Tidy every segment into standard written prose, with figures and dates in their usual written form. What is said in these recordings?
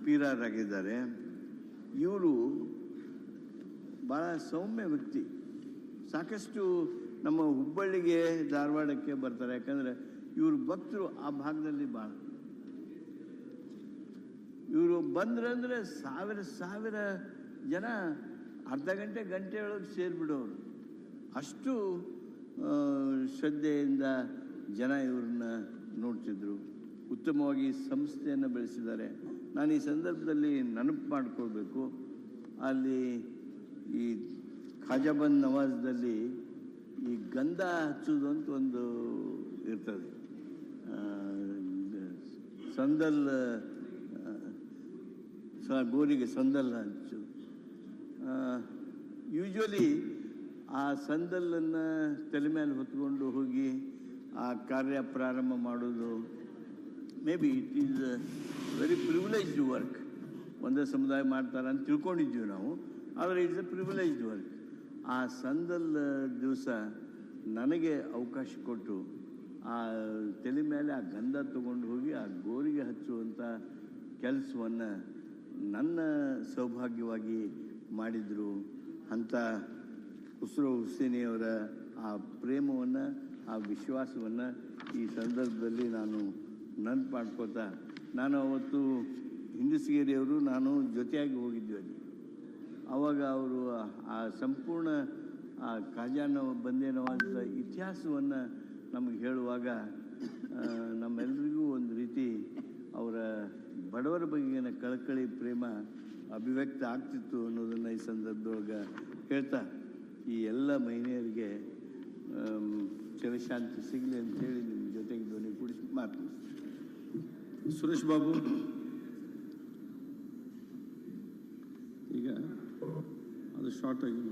ಪೀರಾರಾಗಿದ್ದಾರೆ. ಇವರು ಭಾಳ ಸೌಮ್ಯ ವ್ಯಕ್ತಿ. ಸಾಕಷ್ಟು ನಮ್ಮ ಹುಬ್ಬಳ್ಳಿಗೆ ಧಾರವಾಡಕ್ಕೆ ಬರ್ತಾರೆ, ಯಾಕಂದರೆ ಇವರು ಭಕ್ತರು ಆ ಭಾಗದಲ್ಲಿ ಭಾಳ. ಇವರು ಬಂದ್ರಂದ್ರೆ ಸಾವಿರ ಜನ ಅರ್ಧ ಗಂಟೆ ಒಳಗೆ ಸೇರಿಬಿಡೋರು. ಅಷ್ಟು ಶ್ರದ್ಧೆಯಿಂದ ಜನ ಇವ್ರನ್ನ ನೋಡ್ತಿದ್ರು. ಉತ್ತಮವಾಗಿ ಸಂಸ್ಥೆಯನ್ನು ಬೆಳೆಸಿದ್ದಾರೆ. ನಾನು ಈ ಸಂದರ್ಭದಲ್ಲಿ ನೆನಪು ಮಾಡಿಕೊಳ್ಬೇಕು, ಅಲ್ಲಿ ಈ ಖಾಜಾಬಂದ್ ನವಾಜ್ದಲ್ಲಿ ಈ ಗಂಧ ಹಚ್ಚೋದು ಅಂತ ಒಂದು ಇರ್ತದೆ. ಸಂದಲ್ ಗೋರಿಗೆ ಸಂದಲ್ ಹಚ್ಚು. ಯೂಶ್ವಲಿ ಆ ಸಂದಲ್ಲನ್ನು ತಲೆ ಮೇಲೆ ಹೊತ್ಕೊಂಡು ಹೋಗಿ ಆ ಕಾರ್ಯ ಪ್ರಾರಂಭ ಮಾಡೋದು, may be it is very privileged work. ಒಂದೇ ಸಮುದಾಯ ಮಾಡ್ತಾರೆ ಅಂತ ತಿಳ್ಕೊಂಡಿದ್ದೀವಿ ನಾವು, ಆದರೆ ಇಟ್ಸ್ ಎ ಪ್ರಿವಿಲೇಜ್ಡ್ ವರ್ಕ್. ಆ ಸಂದಲ್ ದಿವಸ ನನಗೆ ಅವಕಾಶ ಕೊಟ್ಟು ಆ ತಲೆ ಮೇಲೆ ಆ ಗಂಧ ತಗೊಂಡು ಹೋಗಿ ಆ ಗೋರಿಗೆ ಹಚ್ಚುವಂಥ ಕೆಲಸವನ್ನು ನನ್ನ ಸೌಭಾಗ್ಯವಾಗಿ ಮಾಡಿದರು. ಅಂಥ ಖುಸ್ರೋ ಹುಸೇನಿಯವರ ಆ ಪ್ರೇಮವನ್ನು, ಆ ವಿಶ್ವಾಸವನ್ನು ಈ ಸಂದರ್ಭದಲ್ಲಿ ನಾನು ನೆನಪು ಮಾಡ್ಕೋತಾ, ನಾನು ಅವತ್ತು ಹಿಂದಸಗೇರಿಯವರು ನಾನು ಜೊತೆಯಾಗಿ ಹೋಗಿದ್ವಿ ಅಲ್ಲಿ. ಆವಾಗ ಅವರು ಆ ಸಂಪೂರ್ಣ ಆ ಬಂದೇ ನವಾಜ್ ಇತಿಹಾಸವನ್ನು ನಮಗೆ ಹೇಳುವಾಗ ನಮ್ಮೆಲ್ಲರಿಗೂ ಒಂದು ರೀತಿ ಅವರ ಬಡವರ ಬಗೆಗಿನ ಕಳಕಳಿ ಪ್ರೇಮ ಅಭಿವ್ಯಕ್ತ ಆಗ್ತಿತ್ತು ಅನ್ನೋದನ್ನು ಈ ಸಂದರ್ಭದೊಳಗೆ ಹೇಳ್ತಾ, ಈ ಎಲ್ಲ ಮಹಿಳೆಯರಿಗೆ ಚಿರಶಾಂತಿ ಸಿಗಲಿ ಅಂತೇಳಿ ನಿಮ್ಮ ಜೊತೆಗೆ ಧ್ವನಿ ಕೂಡಿಸಿ ಮಾತು. ಸುರೇಶ್ ಬಾಬು, ಈಗ ಅದು ಶಾರ್ಟ್ ಆಗಿ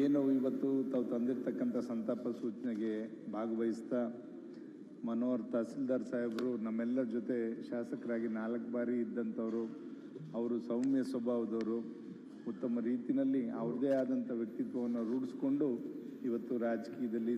ಏನು ಇವತ್ತು ತಾವು ತಂದಿರತಕ್ಕಂಥ ಸಂತಾಪ ಸೂಚನೆಗೆ ಭಾಗವಹಿಸ್ತಾ ಮನೋಹರ್ ತಹಸೀಲ್ದಾರ್ ಸಾಹೇಬರು ನಮ್ಮೆಲ್ಲರ ಜೊತೆ ಶಾಸಕರಾಗಿ 4 ಬಾರಿ ಇದ್ದಂಥವರು, ಅವರು ಸೌಮ್ಯ ಸ್ವಭಾವದವರು, ಉತ್ತಮ ರೀತಿಯಲ್ಲಿ ಅವ್ರದ್ದೇ ಆದಂಥ ವ್ಯಕ್ತಿತ್ವವನ್ನು ರೂಢಿಸ್ಕೊಂಡು ಇವತ್ತು ರಾಜಕೀಯದಲ್ಲಿ